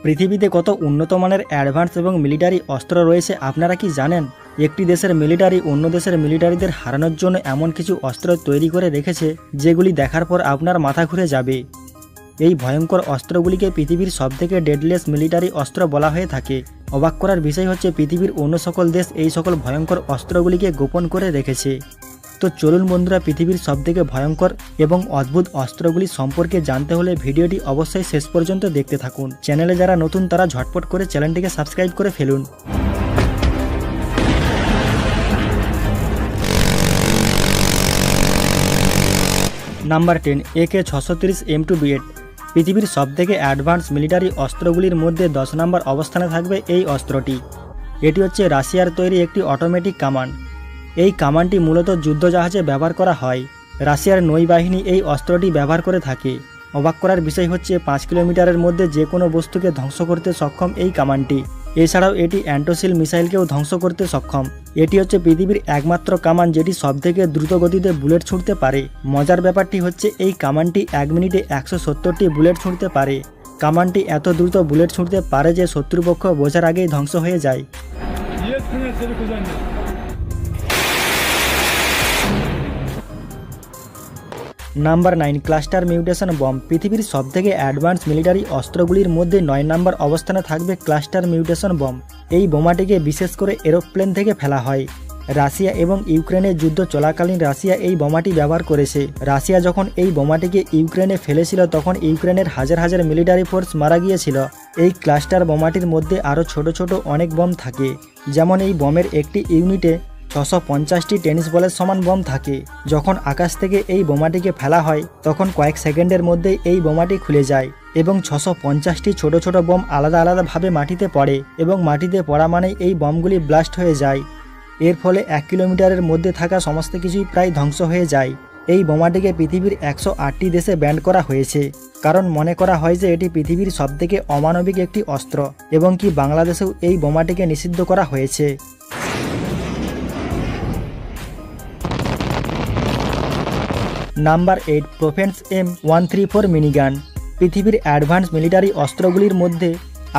পৃথিবীতে কত উন্নত মানের অ্যাডভান্স এবং মিলিটারি অস্ত্র রয়েছে আপনারা কি জানেন? একটি দেশের মিলিটারি অন্য দেশের মিলিটারিদের হারানোর জন্য এমন কিছু অস্ত্র তৈরি করে রেখেছে যেগুলি দেখার পর আপনার মাথা ঘুরে যাবে। এই ভয়ঙ্কর অস্ত্রগুলিকে পৃথিবীর সবথেকে ডেডলেস মিলিটারি অস্ত্র বলা হয়ে থাকে। অবাক করার বিষয় হচ্ছে পৃথিবীর অন্য সকল দেশ এই সকল ভয়ঙ্কর অস্ত্রগুলিকে গোপন করে রেখেছে। তো চলুন বন্ধুরা, পৃথিবীর সবথেকে ভয়ঙ্কর এবং অদ্ভুত অস্ত্রগুলি সম্পর্কে জানতে হলে ভিডিওটি অবশ্যই শেষ পর্যন্ত দেখতে থাকুন। চ্যানেলে যারা নতুন তারা ঝটপট করে চ্যানেলটিকে সাবস্ক্রাইব করে ফেলুন। Number 10, AK-630 M2B8। পৃথিবীর সবথেকে অ্যাডভান্স মিলিটারি অস্ত্রগুলির মধ্যে 10 নম্বর অবস্থানে থাকবে এই অস্ত্রটি। এটি হচ্ছে রাশিয়ার তৈরি একটি অটোমেটিক কামান। এই কামানটি মূলত যুদ্ধজাহাজে ব্যবহার করা হয়। রাশিয়ার নৌবাহিনী এই অস্ত্রটি ব্যবহার করে থাকে। অবাক করার বিষয় হচ্ছে 5 কিলোমিটারের মধ্যে যে কোনো বস্তুকে ধ্বংস করতে সক্ষম এই কামানটি। এছাড়াও এটি অ্যান্টোসিল মিসাইলকেও ধ্বংস করতে সক্ষম। এটি হচ্ছে পৃথিবীর একমাত্র কামান যেটি সবথেকে দ্রুত গতিতে বুলেট ছুঁড়তে পারে। মজার ব্যাপারটি হচ্ছে এই কামানটি 1 মিনিটে 170টি বুলেট ছুঁড়তে পারে। কামানটি এত দ্রুত বুলেট ছুঁড়তে পারে যে শত্রুপক্ষ বোঝার আগেই ধ্বংস হয়ে যায়। Number 9, cluster mutation bomb. পৃথিবীর সবথেকে অ্যাডভান্স মিলিটারি অস্ত্রগুলির মধ্যে 9 নম্বর অবস্থানে থাকবে ক্লাস্টার মিউটেশন বম। এই বোমাটিকে বিশেষ করে এরোপ্লেন থেকে ফেলা হয়। রাশিয়া এবং ইউক্রেনের যুদ্ধ চলাকালীন রাশিয়া এই বোমাটি ব্যবহার করেছে। রাশিয়া যখন এই বোমাটিকে ইউক্রেনে ফেলেছিল তখন ইউক্রেনের হাজার হাজার মিলিটারি ফোর্স মারা গিয়েছিল। এই ক্লাস্টার বোমাটির মধ্যে আরও ছোট ছোট অনেক বম থাকে। যেমন এই বমের একটি ইউনিটে 650টি টেনিস বলের সমান বম থাকে। যখন আকাশ থেকে এই বোমাটিকে ফেলা হয় তখন কয়েক সেকেন্ডের মধ্যেই এই বোমাটি খুলে যায় এবং 650টি ছোট ছোট বম আলাদা আলাদাভাবে মাটিতে পড়ে এবং মাটিতে পড়া মানেই এই বমগুলি ব্লাস্ট হয়ে যায়। এর ফলে 1 কিলোমিটারের মধ্যে থাকা সমস্ত কিছুই প্রায় ধ্বংস হয়ে যায়। এই বোমাটিকে পৃথিবীর 108টি দেশে ব্যান করা হয়েছে, কারণ মনে করা হয় যে এটি পৃথিবীর সবথেকে অমানবিক একটি অস্ত্র এবং কি বাংলাদেশেও এই বোমাটিকে নিষিদ্ধ করা হয়েছে। Number 8, প্রোফেন্স M134 minigun. পৃথিবীর অ্যাডভান্স মিলিটারি অস্ত্রগুলির মধ্যে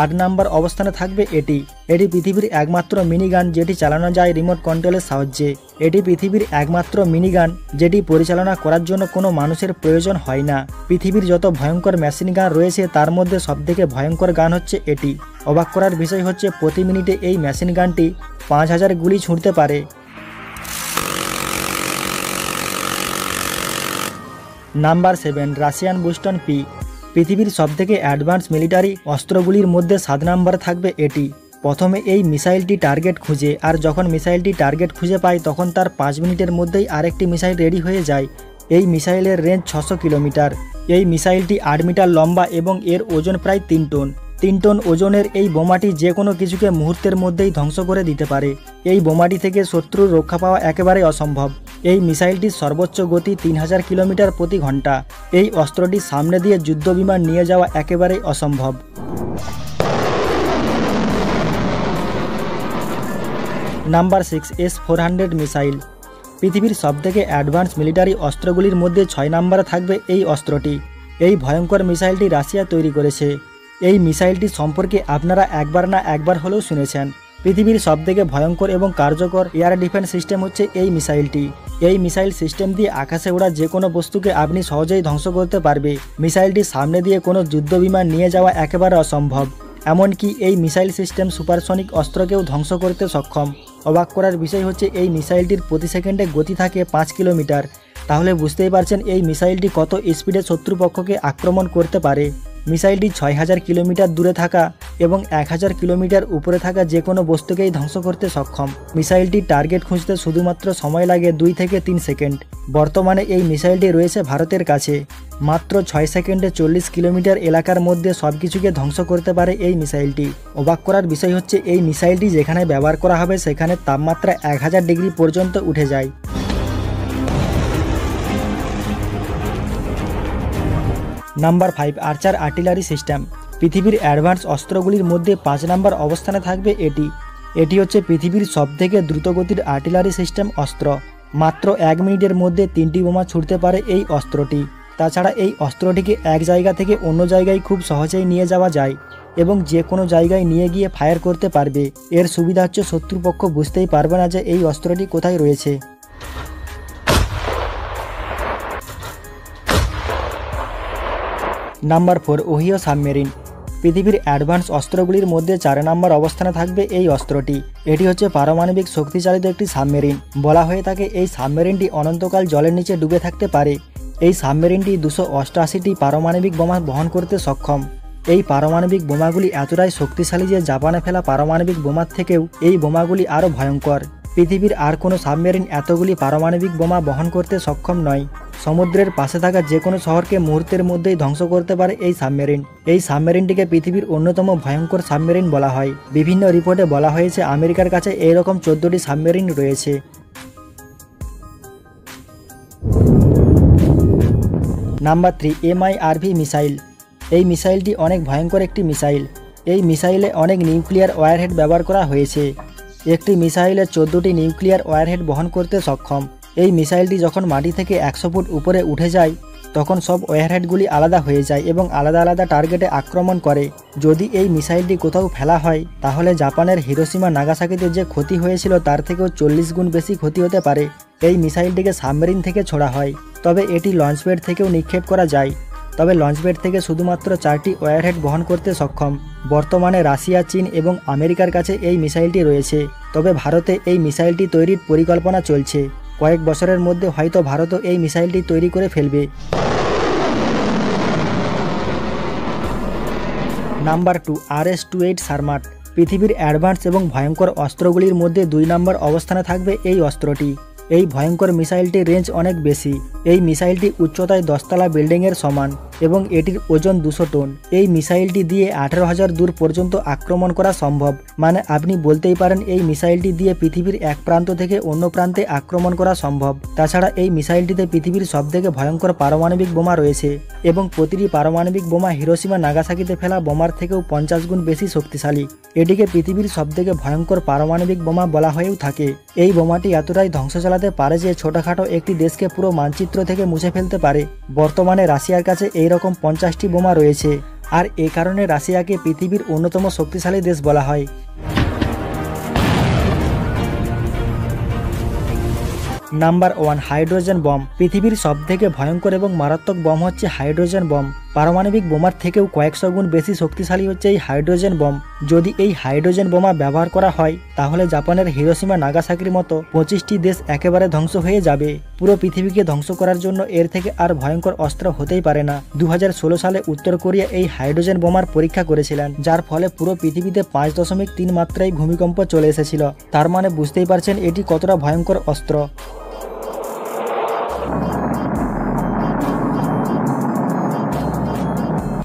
8 নম্বর অবস্থানে থাকবে এটি। এটি পৃথিবীর একমাত্র মিনিগান যেটি চালানো যায় রিমোট কন্ট্রোলের সাহায্যে। এটি পৃথিবীর একমাত্র মিনিগান যেটি পরিচালনা করার জন্য কোনো মানুষের প্রয়োজন হয় না। পৃথিবীর যত ভয়ঙ্কর মেশিন গান রয়েছে তার মধ্যে সবথেকে ভয়ঙ্কর গান হচ্ছে এটি। অবাক করার বিষয় হচ্ছে প্রতি মিনিটে এই মেশিন গানটি 5000 গুলি ছুঁড়তে পারে। নাম্বার 7, রাশিয়ান বুস্টন পি। পৃথিবীর সবথেকে অ্যাডভান্স মিলিটারি অস্ত্রগুলির মধ্যে 7 নম্বরে থাকবে এটি। প্রথমে এই মিসাইলটি টার্গেট খুঁজে, আর যখন মিসাইলটি টার্গেট খুঁজে পায় তখন তার 5 মিনিটের মধ্যেই আরেকটি মিসাইল রেডি হয়ে যায়। এই মিসাইলের রেঞ্জ 600 কিলোমিটার। এই মিসাইলটি 8 মিটার লম্বা এবং এর ওজন প্রায় 3 টন। 3 টন ওজনের এই বোমাটি যে কোনো কিছুকে মুহূর্তের মধ্যেই ধ্বংস করে দিতে পারে। এই বোমাটি থেকে শত্রুর রক্ষা পাওয়া একেবারে অসম্ভব। এই মিসাইলটির সর্বোচ্চ গতি 3000 কিলোমিটার প্রতি ঘন্টা। এই অস্ত্রটি সামনে দিয়ে যুদ্ধবিমান নিয়ে যাওয়া একেবারেই অসম্ভব। Number 6, S-400 missile. পৃথিবীর সবথেকে অ্যাডভান্স মিলিটারি অস্ত্রগুলির মধ্যে 6 নম্বরে থাকবে এই অস্ত্রটি। এই ভয়ঙ্কর মিসাইলটি রাশিয়া তৈরি করেছে। এই মিসাইলটি সম্পর্কে আপনারা একবার না একবার হলেও শুনেছেন। পৃথিবীর সবথেকে ভয়ঙ্কর এবং কার্যকর এয়ার ডিফেন্স সিস্টেম হচ্ছে এই মিসাইলটি। এই মিসাইল সিস্টেম দিয়ে আকাশে ওড়া যে কোনো বস্তুকে আপনি সহজেই ধ্বংস করতে পারবে। মিসাইলটি সামনে দিয়ে কোনো যুদ্ধবিমান নিয়ে যাওয়া একেবারে অসম্ভব। এমনকি এই মিসাইল সিস্টেম সুপারসনিক অস্ত্রকেও ধ্বংস করতে সক্ষম। অবাক করার বিষয় হচ্ছে এই মিসাইলটির প্রতি সেকেন্ডে গতি থাকে 5 কিলোমিটার। তাহলে বুঝতেই পারছেন এই মিসাইলটি কত স্পিডে শত্রুপক্ষকে আক্রমণ করতে পারে। মিসাইলটি 6000 কিলোমিটার দূরে থাকা এবং 1000 কিলোমিটার উপরে থাকা যে কোনো বস্তুকেই ধ্বংস করতে সক্ষম। মিসাইলটি টার্গেট খুঁজতে শুধুমাত্র সময় লাগে 2 থেকে 3 সেকেন্ড। বর্তমানে এই মিসাইলটি রয়েছে ভারতের কাছে। মাত্র 6 সেকেন্ডে 40 কিলোমিটার এলাকার মধ্যে সবকিছুকে ধ্বংস করতে পারে এই মিসাইলটি। অবাক করার বিষয় হচ্ছে এই মিসাইলটি যেখানে ব্যবহার করা হবে সেখানে তাপমাত্রা 1000 ডিগ্রি পর্যন্ত উঠে যায়। নাম্বার 5, আর্চার আর্টিলারি সিস্টেম। পৃথিবীর অ্যাডভান্স অস্ত্রগুলির মধ্যে 5 নম্বর অবস্থানে থাকবে এটি। এটি হচ্ছে পৃথিবীর সবথেকে দ্রুতগতির আর্টিলারি সিস্টেম অস্ত্র। মাত্র 1 মিনিটের মধ্যে 3টি বোমা ছুড়তে পারে এই অস্ত্রটি। তাছাড়া এই অস্ত্রটিকে এক জায়গা থেকে অন্য জায়গায় খুব সহজেই নিয়ে যাওয়া যায় এবং যে কোনো জায়গায় নিয়ে গিয়ে ফায়ার করতে পারবে। এর সুবিধা হচ্ছে শত্রুপক্ষ বুঝতেই পারবে না যে এই অস্ত্রটি কোথায় রয়েছে। Number 4, Ohio submarine. পৃথিবীর অ্যাডভান্স অস্ত্রগুলির মধ্যে 4 নম্বর অবস্থানে থাকবে এই অস্ত্রটি। এটি হচ্ছে পারমাণবিক শক্তিচালিত একটি সাবমেরিন। বলা হয়ে থাকে এই সাবমেরিনটি অনন্তকাল জলের নিচে ডুবে থাকতে পারে। এই সাবমেরিনটি 288টি পারমাণবিক বোমা বহন করতে সক্ষম। এই পারমাণবিক বোমাগুলি এতটাই শক্তিশালী যে জাপানে ফেলা পারমাণবিক বোমার থেকেও এই বোমাগুলি আরও ভয়ঙ্কর। পৃথিবীর আর কোনো সাবমেরিন এতগুলি পারমাণবিক বোমা বহন করতে সক্ষম নয়। সমুদ্রের পাশে থাকা যে কোনো শহরকে মুহূর্তের মধ্যেই ধ্বংস করতে পারে এই সাবমেরিন। এই সাবমেরিনটিকে পৃথিবীর অন্যতম ভয়ঙ্কর সাবমেরিন বলা হয়। বিভিন্ন রিপোর্টে বলা হয়েছে আমেরিকার কাছে এইরকম 14টি সাবমেরিন রয়েছে। Number 3, MIRV missile. এই মিসাইলটি অনেক ভয়ঙ্কর একটি মিসাইল। এই মিসাইলে অনেক নিউক্লিয়ার ওয়ারহেড ব্যবহার করা হয়েছে। একটি মিসাইলের 14টি নিউক্লিয়ার ওয়ারহেড বহন করতে সক্ষম। এই মিসাইলটি যখন মাটি থেকে 100 ফুট উপরে উঠে যায় তখন সব ওয়ারহেডগুলি আলাদা হয়ে যায় এবং আলাদা আলাদা টার্গেটে আক্রমণ করে। যদি এই মিসাইলটি কোথাও ফেলা হয় তাহলে জাপানের হিরোশিমা নাগাসাকিতে যে ক্ষতি হয়েছিল তার থেকেও 40 গুণ বেশি ক্ষতি হতে পারে। এই মিসাইলটিকে সাবমেরিন থেকে ছোড়া হয়, তবে এটি লঞ্চপ্যাড থেকেও নিক্ষেপ করা যায়। তবে লঞ্চপ্যাড থেকে শুধুমাত্র 4টি ওয়ারহেড বহন করতে সক্ষম। বর্তমানে রাশিয়া, চীন এবং আমেরিকার কাছে এই মিসাইলটি রয়েছে। তবে ভারতে এই মিসাইলটি তৈরির পরিকল্পনা চলছে। কয়েক বছরের মধ্যে হয়তো ভারতও এই মিসাইলটি তৈরি করে ফেলবে। Number 2, RS-28 Sarmat. পৃথিবীর অ্যাডভান্স এবং ভয়ঙ্কর অস্ত্রগুলির মধ্যে 2 নম্বর অবস্থানে থাকবে এই অস্ত্রটি। এই ভয়ঙ্কর মিসাইলটির রেঞ্জ অনেক বেশি। এই মিসাইলটি উচ্চতায় 10 তলা বিল্ডিংয়ের সমান এবং এটির ওজন 200 টন। এই মিসাইলটি দিয়ে 18,000 দূর পর্যন্ত আক্রমণ করা সম্ভব। মানে আপনি বলতেই পারেন এই মিসাইলটি দিয়ে পৃথিবীর এক প্রান্ত থেকে অন্য প্রান্তে আক্রমণ করা সম্ভব। তাছাড়া এই মিসাইলটিতে পৃথিবীর সবথেকে ভয়ঙ্কর পারমাণবিক বোমা রয়েছে এবং প্রতিটি পারমাণবিক বোমা হিরোশিমা নাগাসাকিতে ফেলা বোমার থেকেও 50 গুণ বেশি শক্তিশালী। এটিকে পৃথিবীর সবথেকে ভয়ঙ্কর পারমাণবিক বোমা বলা হয়েও থাকে। এই বোমাটি এতটাই ধ্বংস চালাতে পারে যে ছোটখাটো একটি দেশকে পুরো মানচিত্র থেকে মুছে ফেলতে পারে। বর্তমানে রাশিয়ার কাছে এইরকম 50টি বোমা রয়েছে, আর এ কারণে রাশিয়াকে পৃথিবীর অন্যতম শক্তিশালী দেশ বলা হয়। Number 1, hydrogen bomb. পৃথিবীর সবথেকে ভয়ঙ্কর এবং মারাত্মক বম হচ্ছে হাইড্রোজেন বম। পারমাণবিক বোমার থেকেও কয়েকশো গুণ বেশি শক্তিশালী হচ্ছে এই হাইড্রোজেন বম। যদি এই হাইড্রোজেন বোমা ব্যবহার করা হয় তাহলে জাপানের হিরোশিমা নাগাসাকির মতো 25টি দেশ একেবারে ধ্বংস হয়ে যাবে। পুরো পৃথিবীকে ধ্বংস করার জন্য এর থেকে আর ভয়ঙ্কর অস্ত্র হতেই পারে না। 2016 সালে উত্তর কোরিয়া এই হাইড্রোজেন বোমার পরীক্ষা করেছিলেন, যার ফলে পুরো পৃথিবীতে 5.3 মাত্রায় ভূমিকম্প চলে এসেছিল। তার মানে বুঝতেই পারছেন এটি কতটা ভয়ঙ্কর অস্ত্র।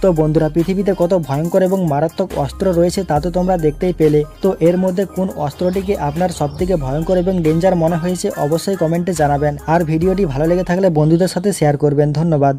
তো বন্ধুরা, পৃথিবীতে কত ভয়ঙ্কর এবং মারাত্মক অস্ত্র রয়েছে তা তো তোমরা দেখতেই পেলে। তো এর মধ্যে কোন অস্ত্রটিকে আপনার সবথেকে ভয়ঙ্কর এবং ডেঞ্জার মনে হয়েছে অবশ্যই কমেন্টে জানাবেন। আর ভিডিওটি ভালো লেগে থাকলে বন্ধুদের সাথে শেয়ার করবেন। ধন্যবাদ।